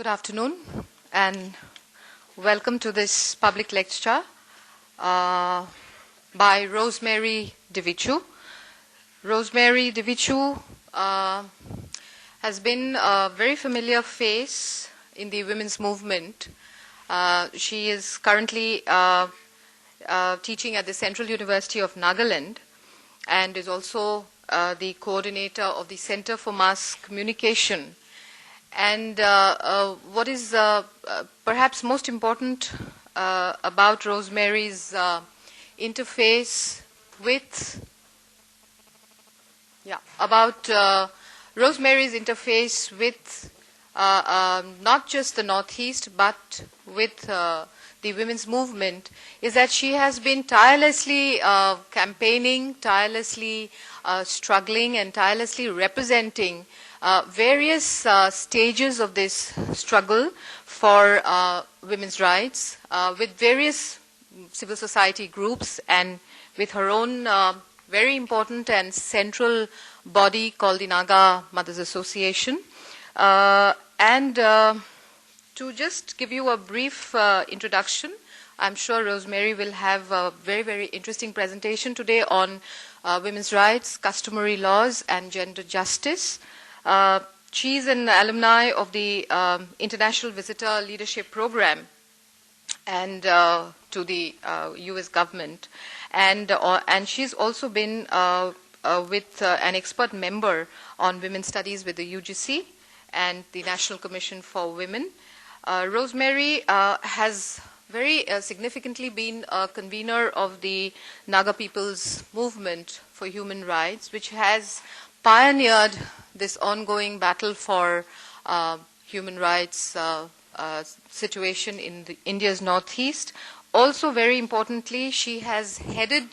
Good afternoon and welcome to this public lecture by Rosemary DeVichu. Rosemary DeVichu has been a very familiar face in the women's movement. She is currently teaching at the Central University of Nagaland and is also the coordinator of the Center for Mass Communication. And what is perhaps most important about Rosemary's interface with, not just the Northeast, but with the women's movement, is that she has been tirelessly campaigning, tirelessly struggling, and tirelessly representing various stages of this struggle for women's rights with various civil society groups and with her own very important and central body called the Naga Mothers Association. To just give you a brief introduction, I'm sure Rosemary will have a very, very interesting presentation today on women's rights, customary laws, and gender justice. She's an alumni of the International Visitor Leadership Program and to the U.S. government, and she's also been with an expert member on women's studies with the UGC and the National Commission for Women. Rosemary has very significantly been a convener of the Naga People's Movement for Human Rights, which has pioneered this ongoing battle for human rights situation in India's Northeast. Also, very importantly, she has headed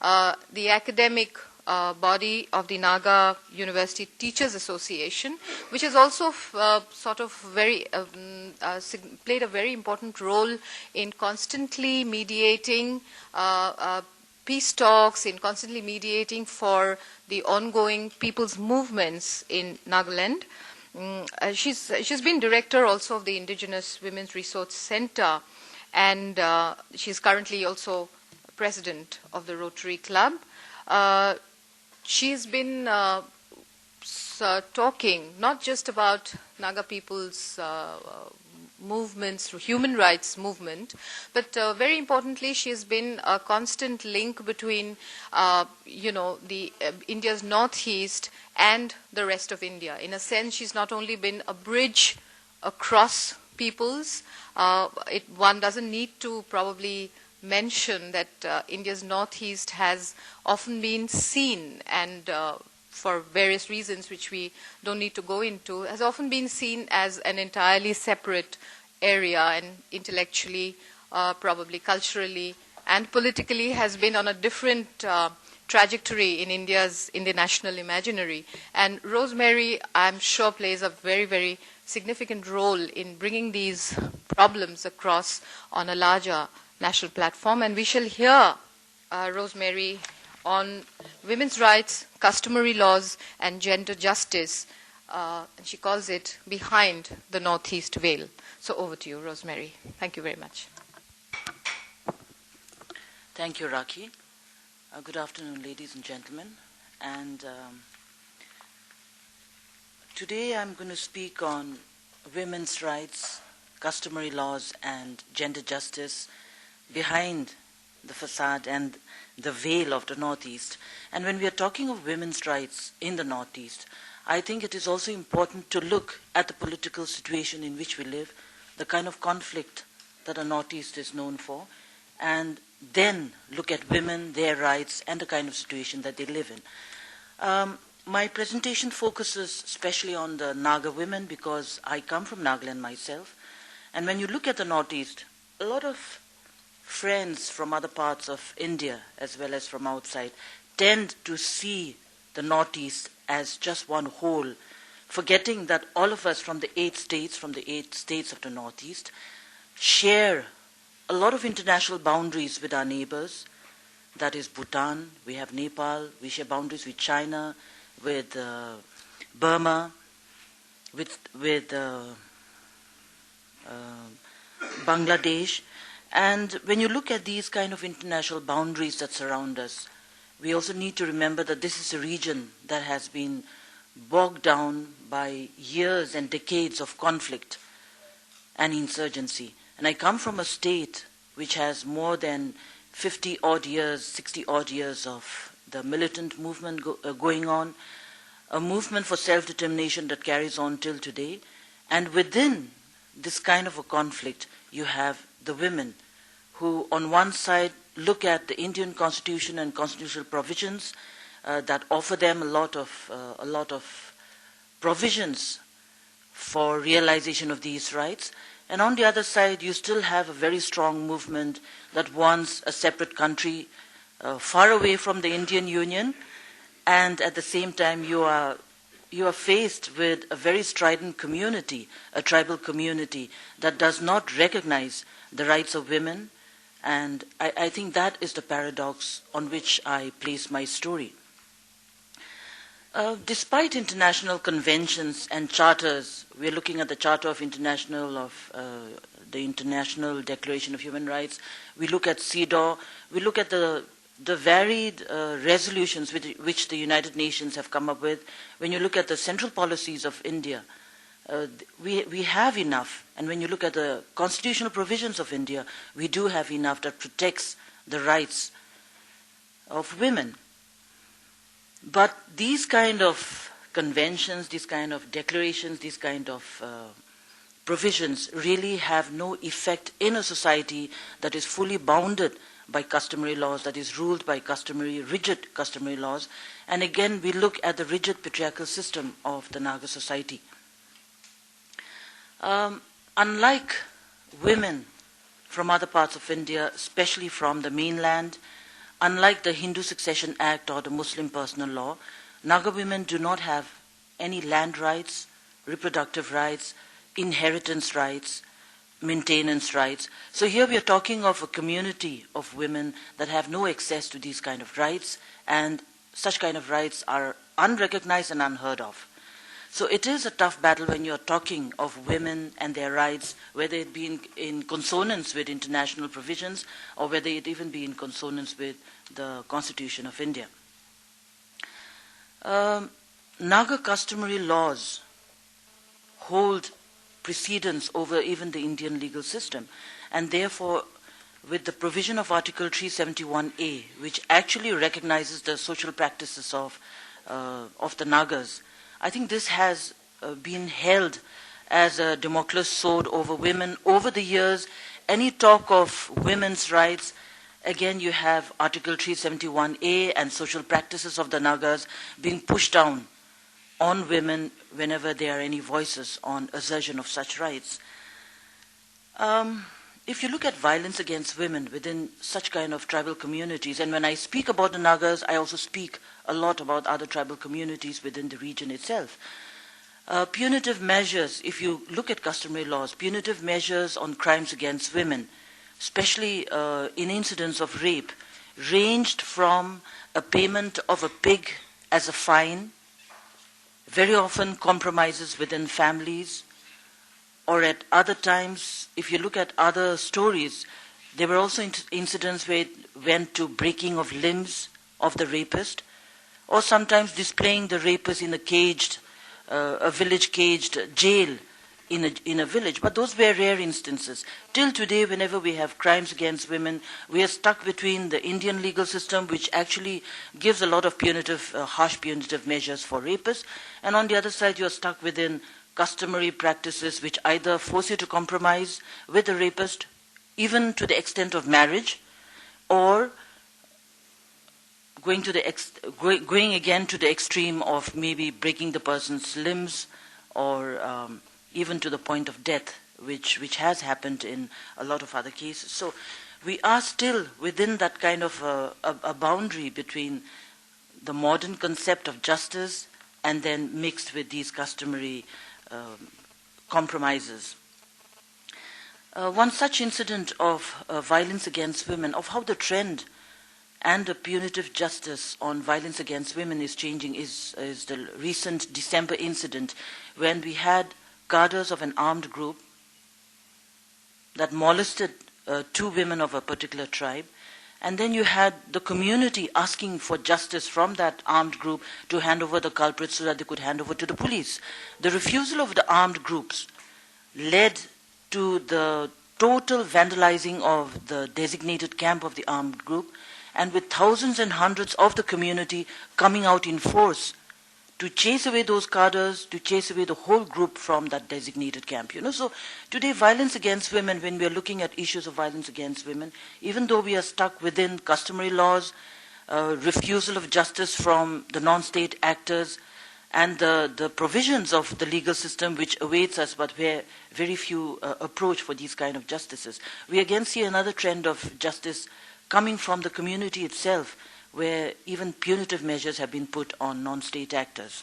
the academic body of the Naga University Teachers Association, which has also played a very important role in constantly mediating peace talks, in constantly mediating for the ongoing people's movements in Nagaland. She's been director also of the Indigenous Women's Resource Center, and she's currently also president of the Rotary Club. She's been talking not just about Naga people's movements, human rights movement, but very importantly, she has been a constant link between, the India's Northeast and the rest of India. In a sense, she's not only been a bridge across peoples. One doesn't need to probably mention that India's Northeast has often been seen, and for various reasons which we don't need to go into, has often been seen as an entirely separate area, and intellectually, probably culturally, and politically has been on a different trajectory in India's national imaginary. And Rosemary, I'm sure, plays a very, very significant role in bringing these problems across on a larger national platform. And we shall hear Rosemary on women's rights, customary laws, and gender justice. And she calls it Behind the Northeast Veil. So over to you, Rosemary. Thank you very much. Thank you, Rakhi. Good afternoon, ladies and gentlemen. And today I'm going to speak on women's rights, customary laws, and gender justice behind the facade and the veil of the Northeast. And when we are talking of women's rights in the Northeast, I think it is also important to look at the political situation in which we live, the kind of conflict that the Northeast is known for, and then look at women, their rights, and the kind of situation that they live in. My presentation focuses especially on the Naga women because I come from Nagaland myself. And when you look at the Northeast, a lot of friends from other parts of India, as well as from outside, tend to see the Northeast as just one whole, forgetting that all of us from the 8 states of the Northeast, share a lot of international boundaries with our neighbors. That is Bhutan, we have Nepal, we share boundaries with China, with Burma, with Bangladesh. And when you look at these kind of international boundaries that surround us, we also need to remember that this is a region that has been bogged down by years and decades of conflict and insurgency. And I come from a state which has more than 50 odd years, 60 odd years of the militant movement going on, a movement for self-determination that carries on till today. And within this kind of a conflict, you have the women who on one side look at the Indian constitution and constitutional provisions that offer them a lot of provisions for realization of these rights. And on the other side, you still have a very strong movement that wants a separate country far away from the Indian Union, and at the same time you are faced with a very strident community, a tribal community that does not recognize the rights of women. And I think that is the paradox on which I place my story. Despite international conventions and charters, we're looking at the Charter of the International Declaration of Human Rights, we look at CEDAW, we look at the varied resolutions which the United Nations have come up with. When you look at the central policies of India, we have enough. And when you look at the constitutional provisions of India, we do have enough that protects the rights of women. But these kind of conventions, these kind of declarations, these kind of provisions really have no effect in a society that is fully bounded by customary laws, that is ruled by rigid customary laws. And again, we look at the rigid patriarchal system of the Naga society. Unlike women from other parts of India, especially from the mainland, unlike the Hindu Succession Act or the Muslim personal law, Naga women do not have any land rights, reproductive rights, inheritance rights, maintenance rights. So here we are talking of a community of women that have no access to these kind of rights, and such kind of rights are unrecognized and unheard of. So it is a tough battle when you're talking of women and their rights, whether it be in consonance with international provisions or whether it even be in consonance with the Constitution of India. Naga customary laws hold precedence over even the Indian legal system, and therefore with the provision of Article 371A, which actually recognizes the social practices of the Nagas, I think this has been held as a Damocles sword over women over the years. Any talk of women's rights, again you have Article 371A and social practices of the Nagas being pushed down on women whenever there are any voices on assertion of such rights. If you look at violence against women within such kind of tribal communities, and when I speak about the Nagas, I also speak a lot about other tribal communities within the region itself. Punitive measures, if you look at customary laws, punitive measures on crimes against women, especially in incidents of rape, ranged from a payment of a pig as a fine, very often compromises within families, or at other times, if you look at other stories, there were also incidents where it went to breaking of limbs of the rapist, or sometimes displaying the rapist in a village caged jail in a village. But those were rare instances. Till today, whenever we have crimes against women, we are stuck between the Indian legal system, which actually gives a lot of harsh punitive measures for rapists, and on the other side, you are stuck within customary practices which either force you to compromise with the rapist, even to the extent of marriage, or going again to the extreme of maybe breaking the person's limbs, or even to the point of death, which has happened in a lot of other cases. So we are still within that kind of a boundary between the modern concept of justice and then mixed with these customary compromises. One such incident of violence against women, of how the trend and the punitive justice on violence against women is changing, is the recent December incident when we had cadres of an armed group that molested two women of a particular tribe. And then you had the community asking for justice from that armed group to hand over the culprits so that they could hand over to the police. The refusal of the armed groups led to the total vandalizing of the designated camp of the armed group, and with thousands and hundreds of the community coming out in force to chase away those cadres, to chase away the whole group from that designated camp. So today, violence against women, when we are looking at issues of violence against women, even though we are stuck within customary laws, refusal of justice from the non-state actors, and the provisions of the legal system which awaits us, but where very few approach for these kind of justices, we again see another trend of justice coming from the community itself, where even punitive measures have been put on non-state actors.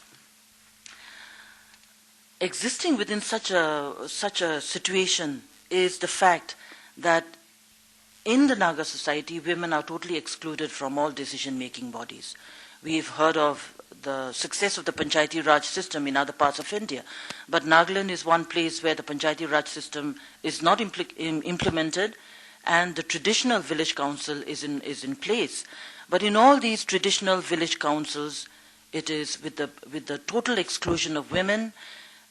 Existing within such a situation is the fact that in the Naga society, women are totally excluded from all decision-making bodies. We've heard of the success of the Panchayati Raj system in other parts of India, but Nagaland is one place where the Panchayati Raj system is not implemented, and the traditional village council is in place. But in all these traditional village councils, it is with the total exclusion of women.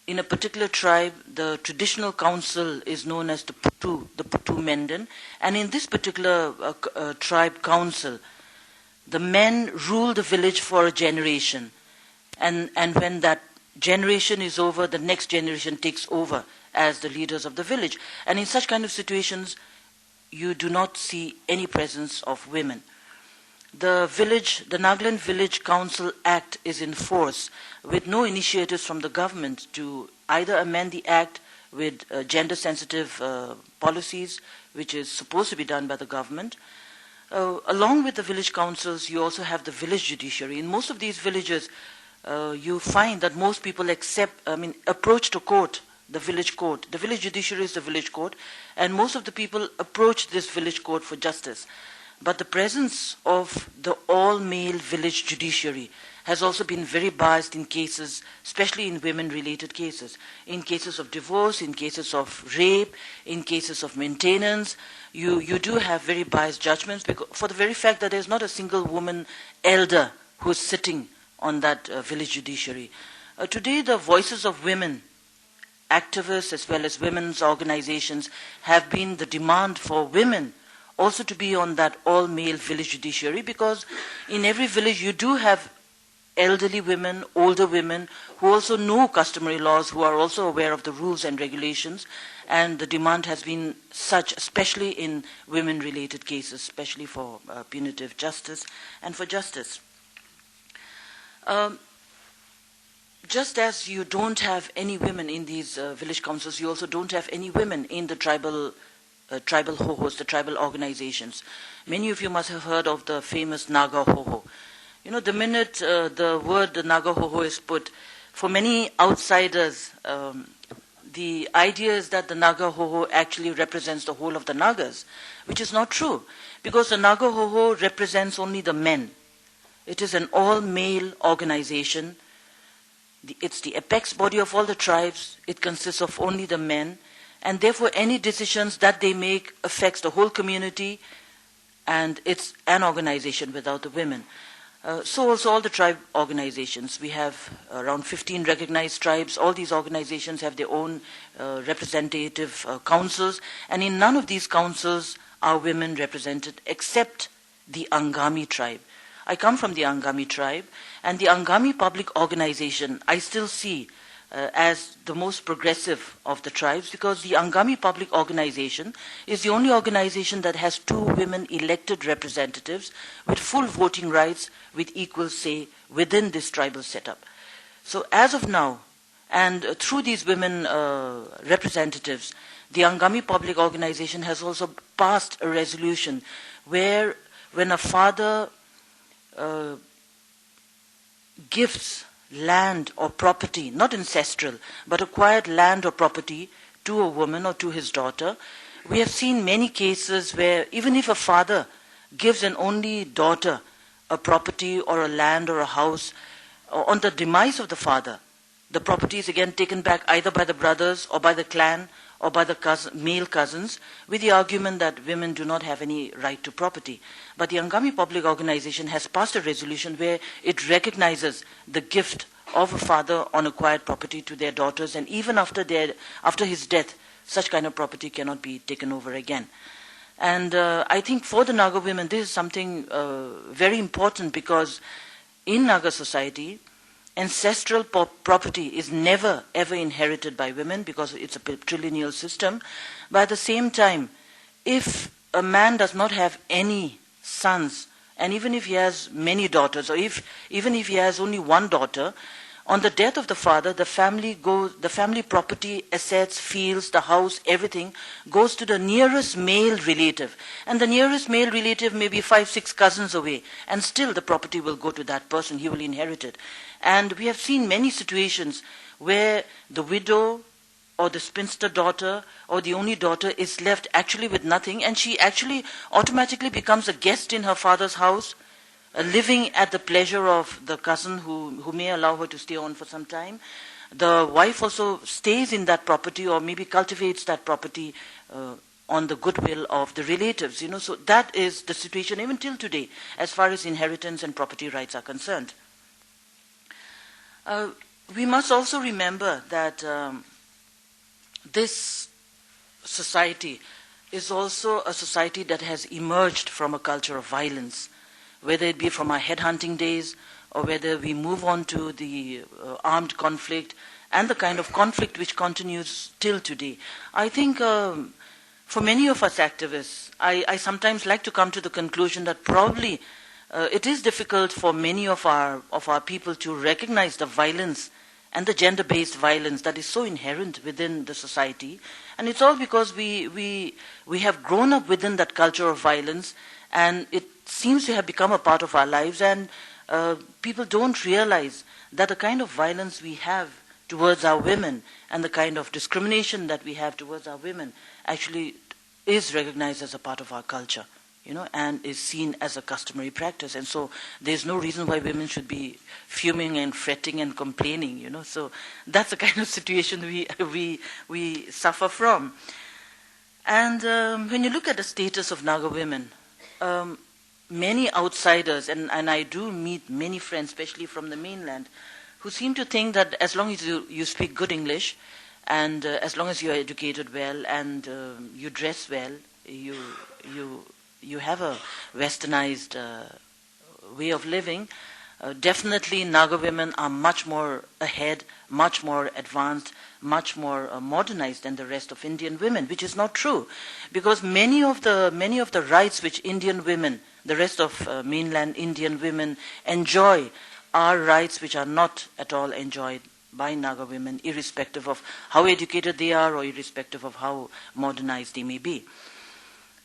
In a particular tribe, the traditional council is known as the Putu Mendan, and in this particular tribe council, the men rule the village for a generation, and when that generation is over, the next generation takes over as the leaders of the village. And in such kind of situations, you do not see any presence of women. The Nagaland Village Council Act is in force with no initiatives from the government to either amend the act with gender-sensitive policies, which is supposed to be done by the government. Along with the village councils, you also have the village judiciary. In most of these villages, you find that most people approach to court, the village court. The village judiciary is the village court, and most of the people approach this village court for justice. But the presence of the all-male village judiciary has also been very biased in cases, especially in women-related cases. In cases of divorce, in cases of rape, in cases of maintenance, you do have very biased judgments for the very fact that there's not a single woman elder who's sitting on that village judiciary. Today, the voices of women, activists as well as women's organizations, have been the demand for women also to be on that all-male village judiciary, because in every village you do have elderly women, older women, who also know customary laws, who are also aware of the rules and regulations, and the demand has been such, especially in women-related cases, especially for punitive justice and for justice. Just as you don't have any women in these village councils, you also don't have any women in the tribal ho-hos, the tribal organizations. Many of you must have heard of the famous Naga ho-ho. The minute the word the Naga ho-ho is put, for many outsiders, the idea is that the Naga ho-ho actually represents the whole of the Nagas, which is not true, because the Naga ho-ho represents only the men. It is an all-male organization. It's the apex body of all the tribes. It consists of only the men, and therefore any decisions that they make affects the whole community, and it's an organization without the women. So also all the tribe organizations. We have around 15 recognized tribes. All these organizations have their own representative councils, and in none of these councils are women represented except the Angami tribe. I come from the Angami tribe, and the Angami Public Organization I still see as the most progressive of the tribes, because the Angami Public Organization is the only organization that has 2 women elected representatives with full voting rights, with equal say within this tribal setup. So as of now, and through these women representatives, the Angami Public Organization has also passed a resolution where when a father gifts land or property, not ancestral, but acquired land or property to a woman or to his daughter, we have seen many cases where even if a father gives an only daughter a property or a land or a house, on the demise of the father, the property is again taken back either by the brothers or by the clan or by the male cousins, with the argument that women do not have any right to property. But the Angami Public Organization has passed a resolution where it recognizes the gift of a father on acquired property to their daughters, and even after his death, such kind of property cannot be taken over again. And I think for the Naga women, this is something very important, because in Naga society, ancestral property is never ever inherited by women because it's a patrilineal system. But at the same time, if a man does not have any sons, and even if he has many daughters, or even if he has only one daughter, on the death of the father, the family property, assets, fields, the house, everything goes to the nearest male relative. And the nearest male relative may be 5, 6 cousins away, and still the property will go to that person. He will inherit it. And we have seen many situations where the widow or the spinster daughter or the only daughter is left actually with nothing, and she actually automatically becomes a guest in her father's house, living at the pleasure of the cousin who may allow her to stay on for some time. The wife also stays in that property, or maybe cultivates that property on the goodwill of the relatives. So that is the situation even till today, as far as inheritance and property rights are concerned. We must also remember that this society is also a society that has emerged from a culture of violence, whether it be from our headhunting days, or whether we move on to the armed conflict and the kind of conflict which continues till today. I think for many of us activists, I sometimes like to come to the conclusion that probably it is difficult for many of our people to recognize the violence and the gender-based violence that is so inherent within the society. And it's all because we have grown up within that culture of violence, and it seems to have become a part of our lives, and people don't realize that the kind of violence we have towards our women and the kind of discrimination that we have towards our women actually is recognized as a part of our culture, and is seen as a customary practice. And so there's no reason why women should be fuming and fretting and complaining, So that's the kind of situation we suffer from. And when you look at the status of Naga women, many outsiders, and I do meet many friends, especially from the mainland, who seem to think that as long as you speak good English, and as long as you are educated well, and you dress well, you have a westernized way of living, definitely Naga women are much more ahead, much more advanced, much more modernized than the rest of Indian women, which is not true, because many of the rights which Indian women, the rest of mainland Indian women enjoy, are rights which are not at all enjoyed by Naga women, irrespective of how educated they are or irrespective of how modernized they may be.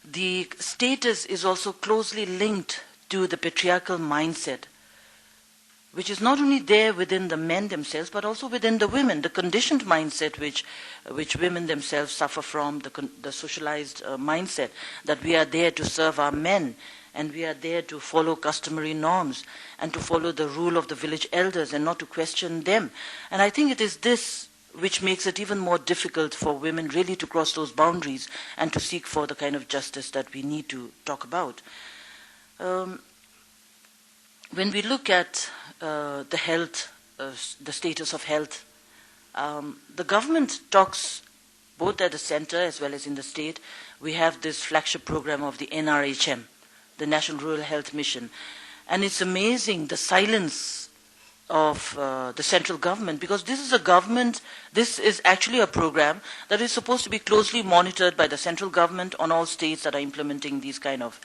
The status is also closely linked to the patriarchal mindset, which is not only there within the men themselves, but also within the women, the conditioned mindset which women themselves suffer from, the socialized mindset that we are there to serve our men, and we are there to follow customary norms, and to follow the rule of the village elders, and not to question them. And I think it is this which makes it even more difficult for women really to cross those boundaries and to seek for the kind of justice that we need to talk about. When we look at the health, the status of health, the government talks both at the center as well as in the state. We have this flagship program of the NRHM, the National Rural Health Mission. And it's amazing the silence of the central government, because this is actually a program that is supposed to be closely monitored by the central government on all states that are implementing these kind of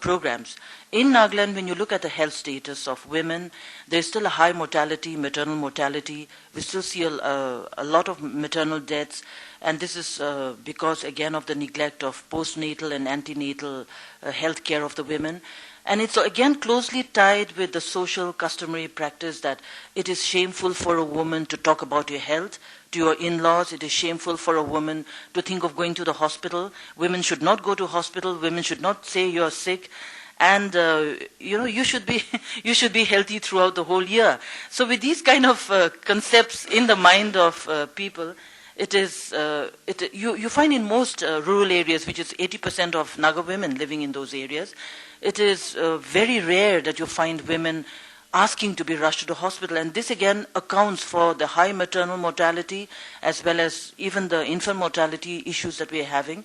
programs. In Nagaland, when you look at the health status of women, there's still a high mortality, maternal mortality. We still see a lot of maternal deaths, and this is because, again, of the neglect of postnatal and antenatal health care of the women. And it's again closely tied with the social customary practice that it is shameful for a woman to talk about your health to your in-laws. It is shameful for a woman to think of going to the hospital. Women should not go to hospital. Women should not say you're sick. And you should be healthy throughout the whole year. So with these kind of concepts in the mind of people, It is, you find in most rural areas, which is 80% of Naga women living in those areas, it is very rare that you find women asking to be rushed to the hospital. And this again accounts for the high maternal mortality as well as even the infant mortality issues that we are having.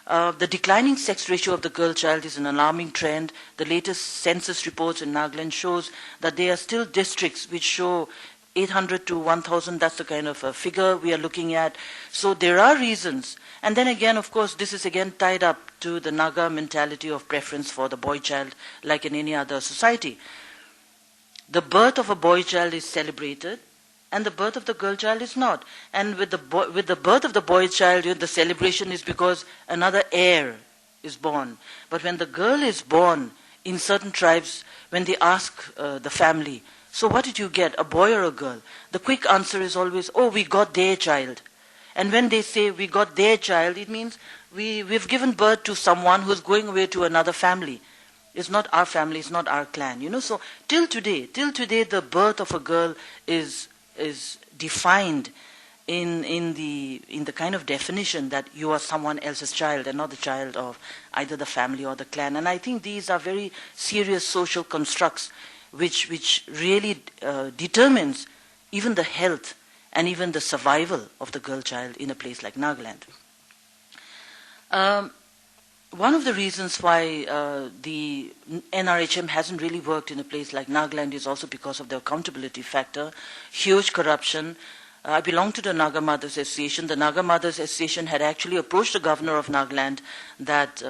The declining sex ratio of the girl child is an alarming trend. The latest census reports in Nagaland shows that there are still districts which show 800 to 1,000, that's the kind of a figure we are looking at. So there are reasons. And then again, of course, this is again tied up to the Naga mentality of preference for the boy child, like in any other society. The birth of a boy child is celebrated, and the birth of the girl child is not. And with the birth of the boy child, the celebration is because another heir is born. But when the girl is born, in certain tribes, when they ask the family, so what did you get, a boy or a girl? The quick answer is always, oh, we got their child. And when they say we got their child, it means we've given birth to someone who's going away to another family. It's not our family, it's not our clan. So till today, the birth of a girl is defined in the kind of definition that you are someone else's child and not the child of either the family or the clan. And I think these are very serious social constructs which really determines even the health and even the survival of the girl child in a place like Nagaland. One of the reasons why the NRHM hasn't really worked in a place like Nagaland is also because of the accountability factor, huge corruption. I belong to the Naga Mothers Association. The Naga Mothers Association had actually approached the governor of Nagaland that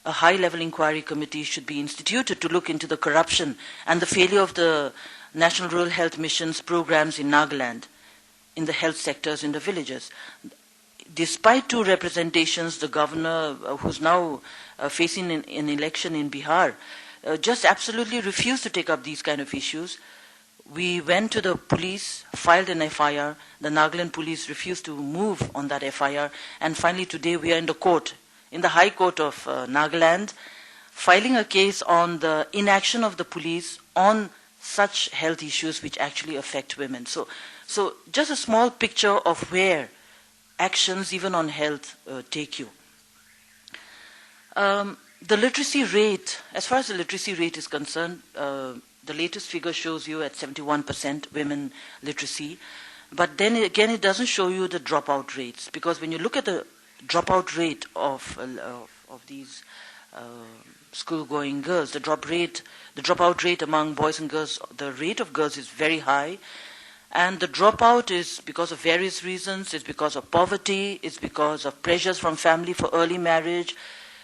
a high-level inquiry committee should be instituted to look into the corruption and the failure of the National Rural Health Mission's programs in Nagaland, in the health sectors in the villages. Despite 2 representations, the governor, who's now facing an election in Bihar, just absolutely refused to take up these kind of issues. We went to the police, filed an FIR. The Nagaland police refused to move on that FIR. And finally today we are in the court, in the High Court of Nagaland, filing a case on the inaction of the police on such health issues which actually affect women. So just a small picture of where actions even on health take you. The literacy rate, as far as the literacy rate is concerned, the latest figure shows you at 71% women literacy. But then again, it doesn't show you the dropout rates, because when you look at the dropout rate of these school-going girls, the dropout rate among boys and girls, the rate of girls is very high. And the dropout is because of various reasons. It's because of poverty. It's because of pressures from family for early marriage.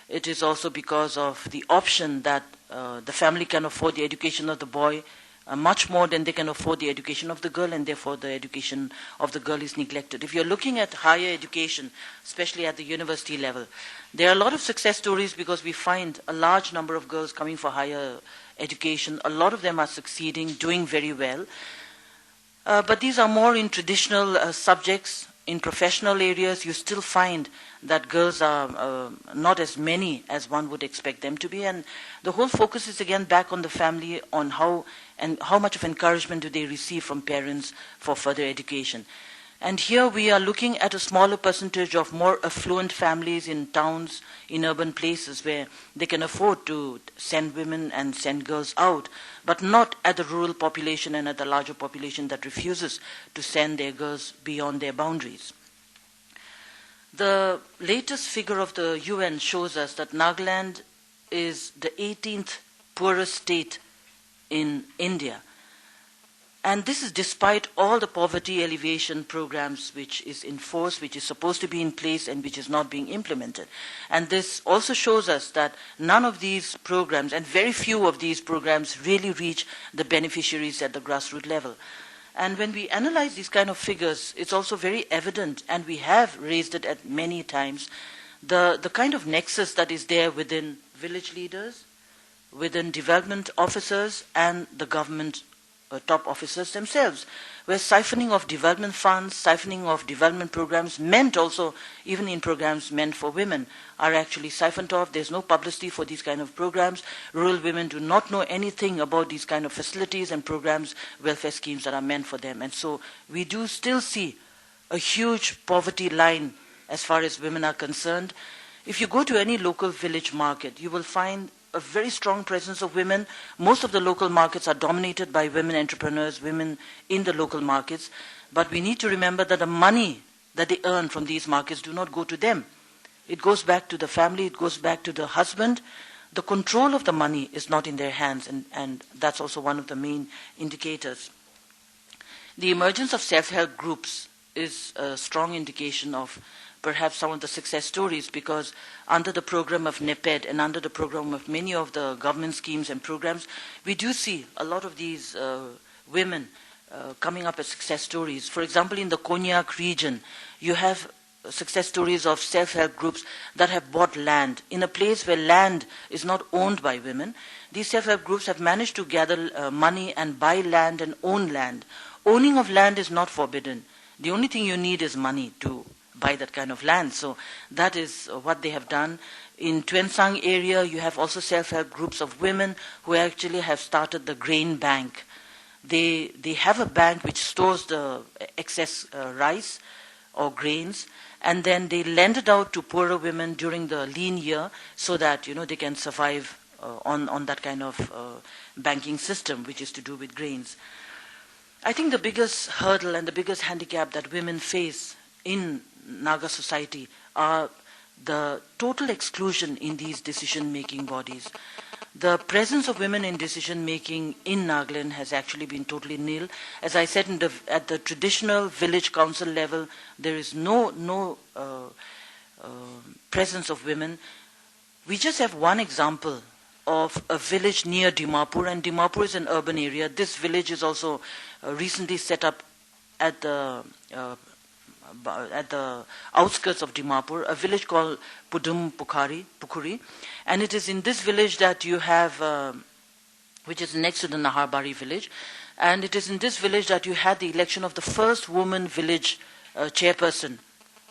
It is also because of the option that the family can afford the education of the boy much more than they can afford the education of the girl, and therefore the education of the girl is neglected. If you're looking at higher education, especially at the university level, there are a lot of success stories because we find a large number of girls coming for higher education. A lot of them are succeeding, doing very well. But these are more in traditional subjects. In professional areas, you still find that girls are not as many as one would expect them to be. And the whole focus is again back on the family, on how much of encouragement do they receive from parents for further education. And here we are looking at a smaller percentage of more affluent families in towns, in urban places where they can afford to send women and send girls out, but not at the rural population and at the larger population that refuses to send their girls beyond their boundaries. The latest figure of the UN shows us that Nagaland is the 18th poorest state in India. And this is despite all the poverty alleviation programs which is in force, which is supposed to be in place and which is not being implemented. And this also shows us that none of these programs, and very few of these programs, really reach the beneficiaries at the grassroots level. And when we analyze these kind of figures, it's also very evident, and we have raised it at many times, the kind of nexus that is there within village leaders, within development officers, and the government top officers themselves, where siphoning of development funds, siphoning of development programs meant also, even in programs meant for women, are actually siphoned off. There's no publicity for these kind of programs. Rural women do not know anything about these kind of facilities and programs, welfare schemes that are meant for them. And so we do still see a huge poverty line as far as women are concerned. If you go to any local village market, you will find a very strong presence of women. Most of the local markets are dominated by women entrepreneurs, women in the local markets. But we need to remember that the money that they earn from these markets do not go to them. It goes back to the family, it goes back to the husband. The control of the money is not in their hands, and that's also one of the main indicators. The emergence of self-help groups is a strong indication of perhaps some of the success stories, because under the program of NEPED and under the program of many of the government schemes and programs, we do see a lot of these women coming up as success stories. For example, in the Konyak region, you have success stories of self-help groups that have bought land. In a place where land is not owned by women, these self-help groups have managed to gather money and buy land and own land. Owning of land is not forbidden. The only thing you need is money to buy that kind of land. So that is what they have done. In Tuensang area, you have also self-help groups of women who actually have started the grain bank. They have a bank which stores the excess rice or grains, and then they lend it out to poorer women during the lean year so that they can survive on that kind of banking system, which is to do with grains. I think the biggest hurdle and the biggest handicap that women face in Naga society are the total exclusion in these decision-making bodies. The presence of women in decision-making in Nagaland has actually been totally nil. As I said, at the traditional village council level, there is no presence of women. We just have one example of a village near Dimapur, and Dimapur is an urban area. This village is also recently set up at the outskirts of Dimapur, a village called Pudum Pukuri. And it is in this village that you have, which is next to the Naharbari village, and it is in this village that you had the election of the first woman village chairperson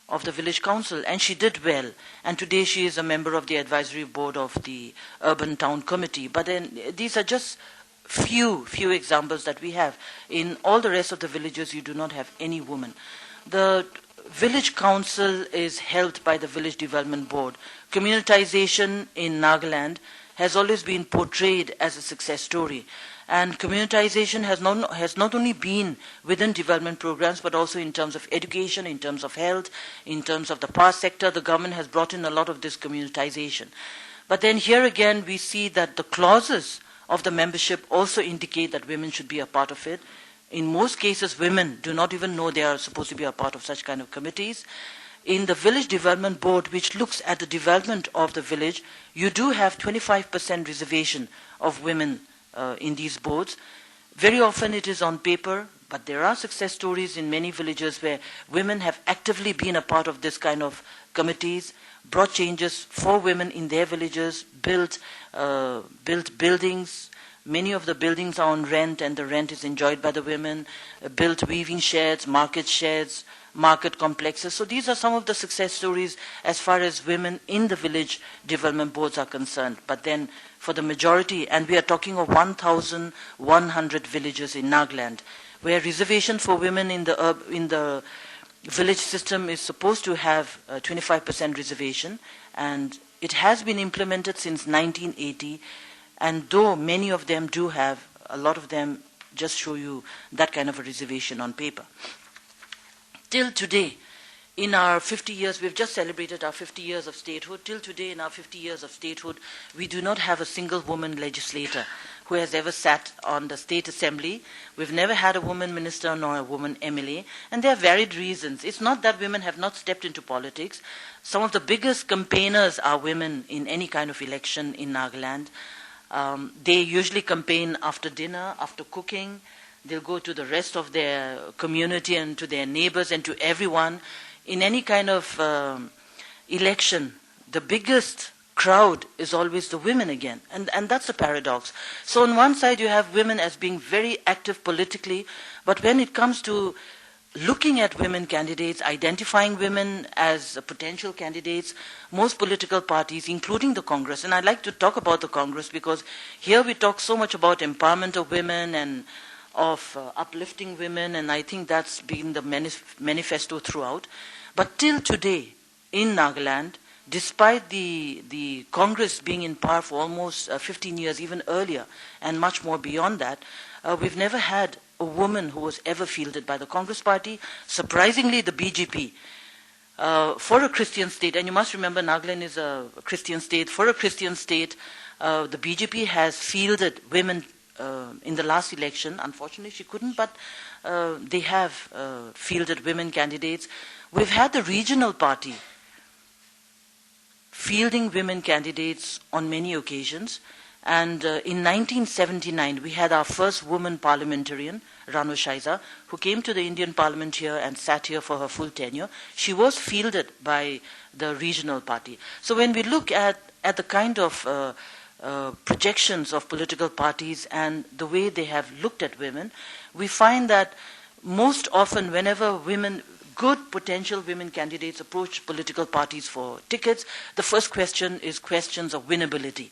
of the village council, and she did well. And today she is a member of the advisory board of the urban town committee. But then these are just few examples that we have. In all the rest of the villages, you do not have any woman. The village council is held by the village development board. Communitization in Nagaland has always been portrayed as a success story. And communitization has not only been within development programs, but also in terms of education, in terms of health, in terms of the power sector. The government has brought in a lot of this communitization. But then here again, we see that the clauses of the membership also indicate that women should be a part of it. In most cases, women do not even know they are supposed to be a part of such kind of committees. In the village development board, which looks at the development of the village, you do have 25% reservation of women in these boards. Very often it is on paper, but there are success stories in many villages where women have actively been a part of this kind of committees, brought changes for women in their villages, built buildings. Many of the buildings are on rent, and the rent is enjoyed by the women, built weaving sheds, market complexes. So these are some of the success stories as far as women in the village development boards are concerned. But then for the majority, and we are talking of 1,100 villages in Nagaland, where reservation for women in the village system is supposed to have 25% reservation, and it has been implemented since 1980. And though many of them do have, a lot of them just show you that kind of a reservation on paper. Till today, in our 50 years, we've just celebrated our 50 years of statehood. Till today, in our 50 years of statehood, we do not have a single woman legislator who has ever sat on the state assembly. We've never had a woman minister nor a woman MLA, and there are varied reasons. It's not that women have not stepped into politics. Some of the biggest campaigners are women in any kind of election in Nagaland. They usually campaign after dinner, after cooking. They'll go to the rest of their community and to their neighbors and to everyone. In any kind of election, the biggest crowd is always the women again. And that's a paradox. So on one side, you have women as being very active politically, but when it comes to looking at women candidates, identifying women as potential candidates, most political parties, including the Congress, and I'd like to talk about the Congress because here we talk so much about empowerment of women and of uplifting women, and I think that's been the manifesto throughout. But till today, in Nagaland, despite the Congress being in power for almost 15 years, even earlier, and much more beyond that, we've never had a woman who was ever fielded by the Congress Party. Surprisingly, the BJP, for a Christian state, and you must remember Nagaland is a Christian state, for a Christian state, the BJP has fielded women in the last election. Unfortunately, she couldn't, but they have fielded women candidates. We've had the regional party fielding women candidates on many occasions. And in 1979, we had our first woman parliamentarian, Ranu Shaiza, who came to the Indian Parliament here and sat here for her full tenure. She was fielded by the regional party. So when we look at the kind of projections of political parties and the way they have looked at women, we find that most often whenever women, good potential women candidates approach political parties for tickets, the first question is questions of winnability.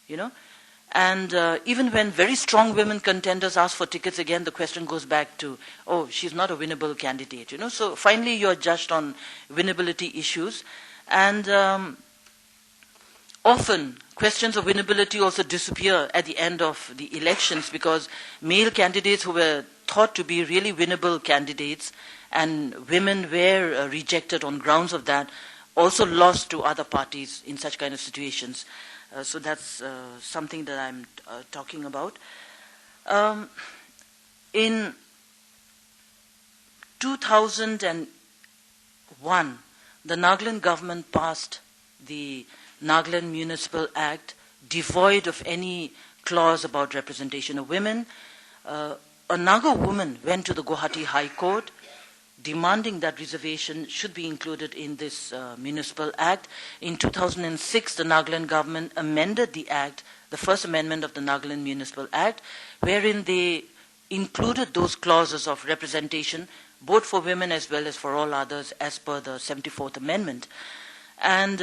You know, and even when very strong women contenders ask for tickets, again the question goes back to, oh, she's not a winnable candidate. You know, so finally you're judged on winnability issues, and often questions of winnability also disappear at the end of the elections, because male candidates who were thought to be really winnable candidates, and women were rejected on grounds of that, also lost to other parties in such kind of situations. So that's something that I'm talking about. In 2001, the Nagaland government passed the Nagaland Municipal Act, devoid of any clause about representation of women. A Naga woman went to the Guwahati High Court demanding that reservation should be included in this municipal act. In 2006, the Nagaland government amended the act, the first amendment of the Nagaland Municipal Act, wherein they included those clauses of representation, both for women as well as for all others, as per the 74th Amendment. And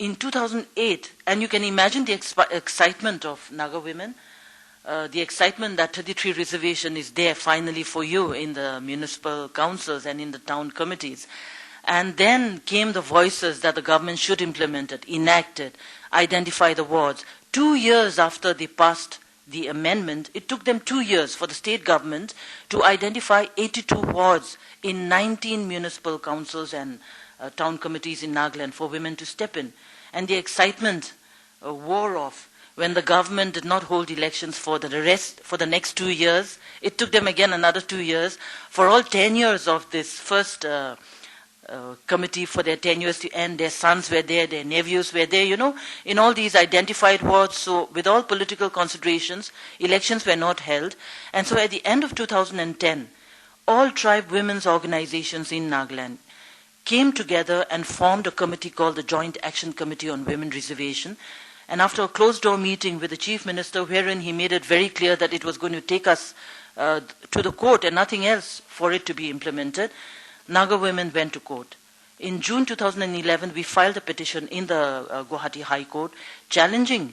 in 2008, and you can imagine the excitement of Naga women, the excitement that 33 reservation is there finally for you in the municipal councils and in the town committees. And then came the voices that the government should implement it, enact it, identify the wards. 2 years after they passed the amendment, it took them 2 years for the state government to identify 82 wards in 19 municipal councils and town committees in Nagaland for women to step in. And the excitement wore off when the government did not hold elections for the next 2 years. It took them again another 2 years for all tenures of this first committee, for their tenures to end. Their sons were there, their nephews were there, you know, in all these identified wards. So with all political considerations, elections were not held. And so at the end of 2010, all tribe women's organizations in Nagaland came together and formed a committee called the Joint Action Committee on Women Reservation. And after a closed-door meeting with the Chief Minister, wherein he made it very clear that it was going to take us to the court and nothing else for it to be implemented, Naga women went to court. In June 2011, we filed a petition in the Guwahati High Court challenging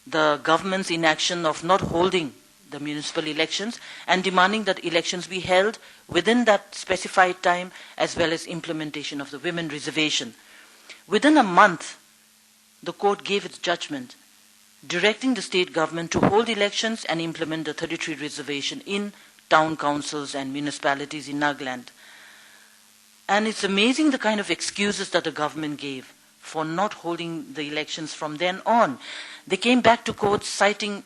the government's inaction of not holding the municipal elections and demanding that elections be held within that specified time, as well as implementation of the women reservation. Within a month, the court gave its judgment, directing the state government to hold elections and implement the 33 reservation in town councils and municipalities in Nagaland. And it's amazing the kind of excuses that the government gave for not holding the elections from then on. They came back to court citing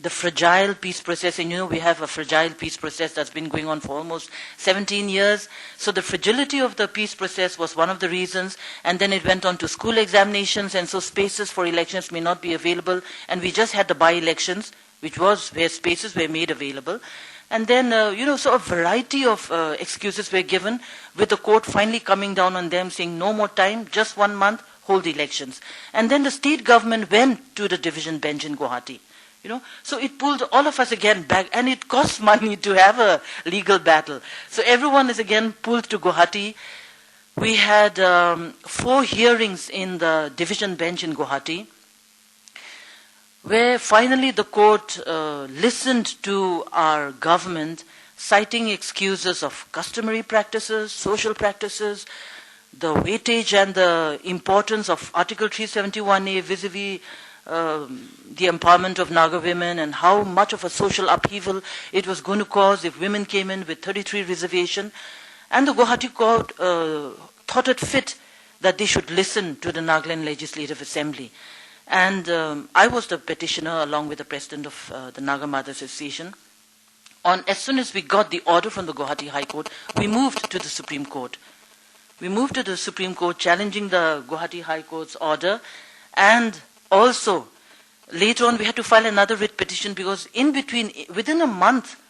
the fragile peace process, and you know we have a fragile peace process that's been going on for almost 17 years. So the fragility of the peace process was one of the reasons, and then it went on to school examinations, and so spaces for elections may not be available, and we just had the by-elections, which was where spaces were made available. And then, so a variety of excuses were given, with the court finally coming down on them, saying no more time, just 1 month, hold elections. And then the state government went to the division bench in Guwahati. So it pulled all of us again back, and it costs money to have a legal battle. So everyone is again pulled to Guwahati. We had 4 hearings in the division bench in Guwahati, where finally the court listened to our government, citing excuses of customary practices, social practices, the weightage and the importance of Article 371A vis-a-vis the empowerment of Naga women, and how much of a social upheaval it was going to cause if women came in with 33 reservation. And the Guwahati court thought it fit that they should listen to the Nagaland Legislative Assembly. And I was the petitioner along with the president of the Naga Mother Association. As soon as we got the order from the Guwahati High Court, we moved to the Supreme Court. We moved to the Supreme Court challenging the Guwahati High Court's order, and also later on we had to file another writ petition because within a month,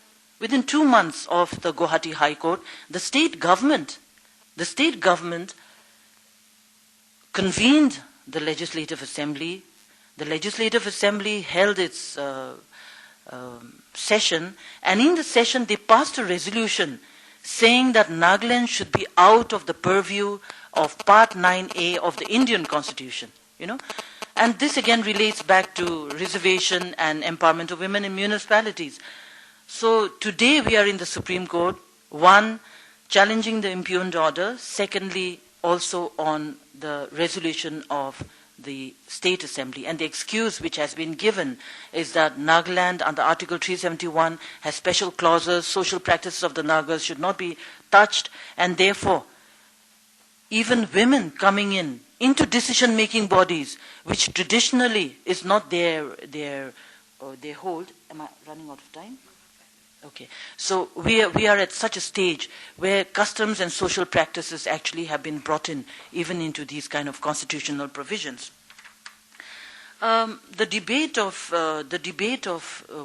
within 2 months of the Guwahati High Court, the state government convened the Legislative Assembly. The Legislative Assembly held its session, and in the session they passed a resolution saying that Nagaland should be out of the purview of Part 9A of the Indian Constitution, And this again relates back to reservation and empowerment of women in municipalities. So today we are in the Supreme Court, one, challenging the impugned order, secondly, also on the resolution of the State Assembly. And the excuse which has been given is that Nagaland under Article 371 has special clauses, social practices of the Nagas should not be touched, and therefore even women coming into decision-making bodies, which traditionally is not their hold. Am I running out of time? Okay. So we are at such a stage where customs and social practices actually have been brought in even into these kind of constitutional provisions. The debate of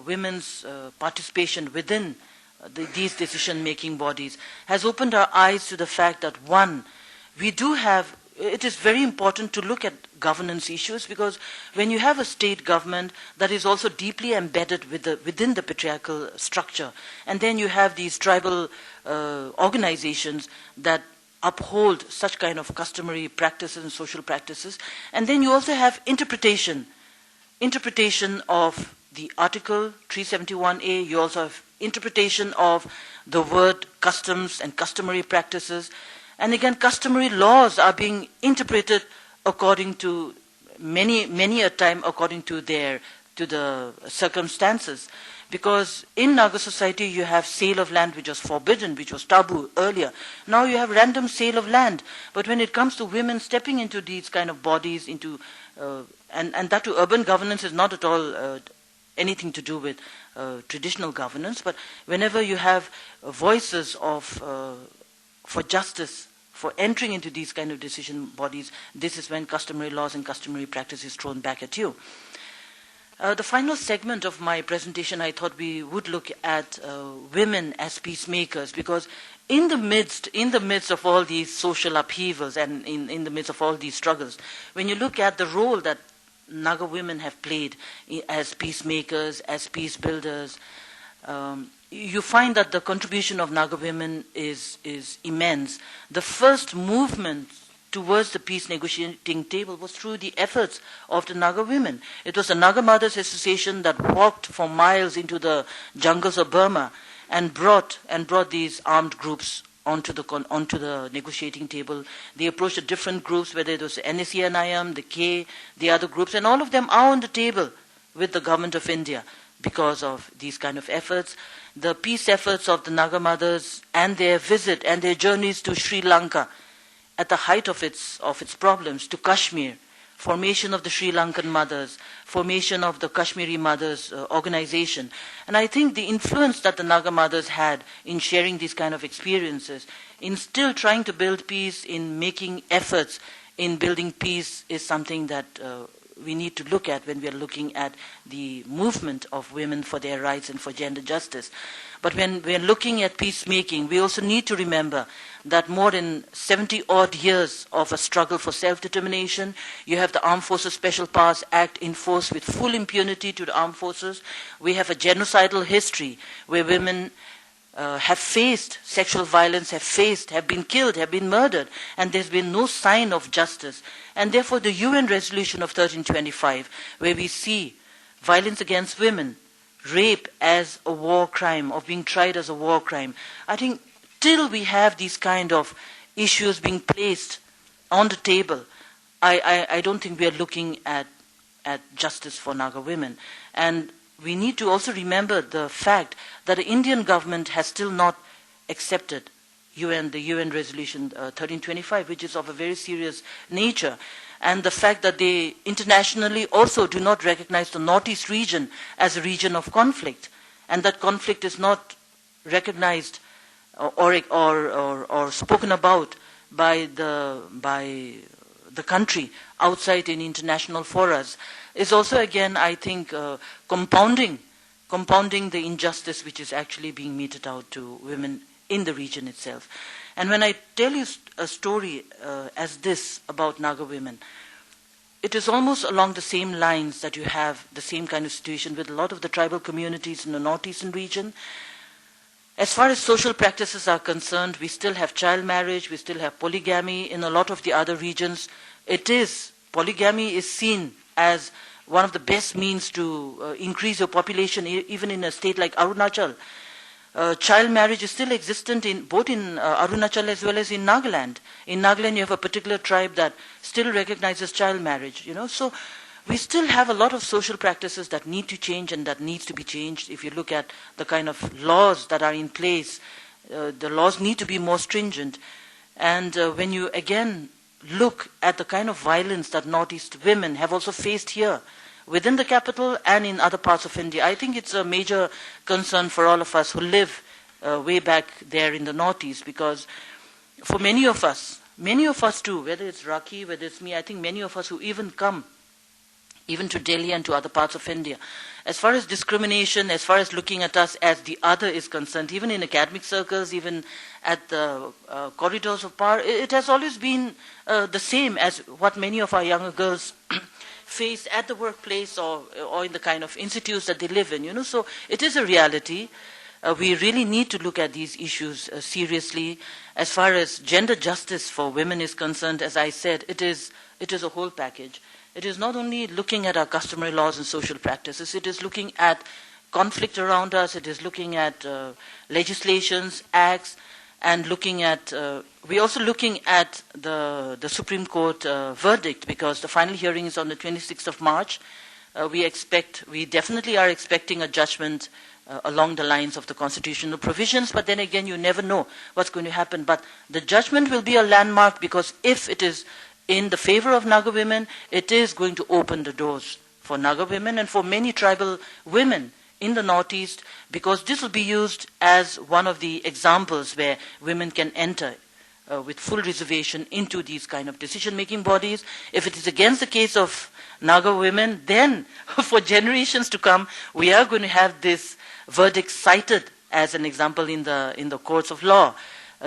women's participation within these decision-making bodies has opened our eyes to the fact that, one, it is very important to look at governance issues, because when you have a state government that is also deeply embedded within the patriarchal structure, and then you have these tribal organizations that uphold such kind of customary practices and social practices, and then you also have interpretation of the Article 371A, you also have interpretation of the word customs and customary practices. And again, customary laws are being interpreted according to many a time according to the circumstances. Because in Naga society you have sale of land which was forbidden, which was taboo earlier. Now you have random sale of land. But when it comes to women stepping into these kind of bodies, and that to urban governance is not at all anything to do with traditional governance. But whenever you have voices for justice, for entering into these kind of decision bodies, this is when customary laws and customary practice is thrown back at you. The final segment of my presentation, I thought we would look at women as peacemakers, because in the midst of all these social upheavals and in the midst of all these struggles, when you look at the role that Naga women have played as peacemakers, as peace builders, you find that the contribution of Naga women is immense. The first movement towards the peace negotiating table was through the efforts of the Naga women. It was the Naga Mothers Association that walked for miles into the jungles of Burma and brought these armed groups onto the negotiating table. They approached the different groups, whether it was the NSCNIM, the K, the other groups, and all of them are on the table with the government of India because of these kind of efforts. The peace efforts of the Naga mothers and their visit and their journeys to Sri Lanka at the height of its problems, to Kashmir, formation of the Sri Lankan mothers, formation of the Kashmiri mothers organization. And I think the influence that the Naga mothers had in sharing these kind of experiences, in still trying to build peace, in making efforts in building peace, is something that we need to look at when we are looking at the movement of women for their rights and for gender justice. But when we are looking at peacemaking, we also need to remember that more than 70-odd years of a struggle for self-determination, you have the Armed Forces Special Powers Act in force with full impunity to the armed forces. We have a genocidal history where women have faced sexual violence, have been killed, have been murdered, and there's been no sign of justice. And therefore the UN resolution of 1325, where we see violence against women, rape as a war crime, or being tried as a war crime. I think till we have these kind of issues being placed on the table, I don't think we are looking at justice for Naga women. And we need to also remember the fact that the Indian government has still not accepted the UN resolution 1325, which is of a very serious nature. And the fact that they internationally also do not recognize the Northeast region as a region of conflict, and that conflict is not recognized or spoken about by the country outside in international forums, is also again, I think, compounding the injustice which is actually being meted out to women in the region itself. And when I tell you a story as this about Naga women, it is almost along the same lines that you have the same kind of situation with a lot of the tribal communities in the northeastern region. As far as social practices are concerned, we still have child marriage, we still have polygamy. In a lot of the other regions, polygamy is seen as one of the best means to increase your population, even in a state like Arunachal. Child marriage is still existent both in Arunachal as well as in Nagaland. In Nagaland, you have a particular tribe that still recognizes child marriage. So we still have a lot of social practices that need to change and that needs to be changed. If you look at the kind of laws that are in place, the laws need to be more stringent. And when you again look at the kind of violence that Northeast women have also faced here, within the capital and in other parts of India, I think it's a major concern for all of us who live way back there in the Northeast, because for many of us too, whether it's Raki, whether it's me, I think many of us who even come even to Delhi and to other parts of India, as far as discrimination, as far as looking at us as the other is concerned, even in academic circles, even at the corridors of power, it has always been the same as what many of our younger girls face at the workplace or in the kind of institutes that they live in. So it is a reality. We really need to look at these issues seriously. As far as gender justice for women is concerned, as I said, it is a whole package. It is not only looking at our customary laws and social practices, it is looking at conflict around us, it is looking at legislations, acts, and we're also looking at the Supreme Court verdict, because the final hearing is on the 26th of March. We definitely are expecting a judgment along the lines of the constitutional provisions, but then again, you never know what's going to happen. But the judgment will be a landmark, because if it is in the favor of Naga women, it is going to open the doors for Naga women and for many tribal women in the Northeast, because this will be used as one of the examples where women can enter with full reservation into these kind of decision-making bodies. If it is against the case of Naga women, then for generations to come, we are going to have this verdict cited as an example in the courts of law,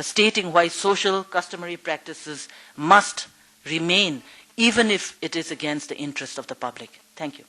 stating why social customary practices must remain, even if it is against the interest of the public. Thank you.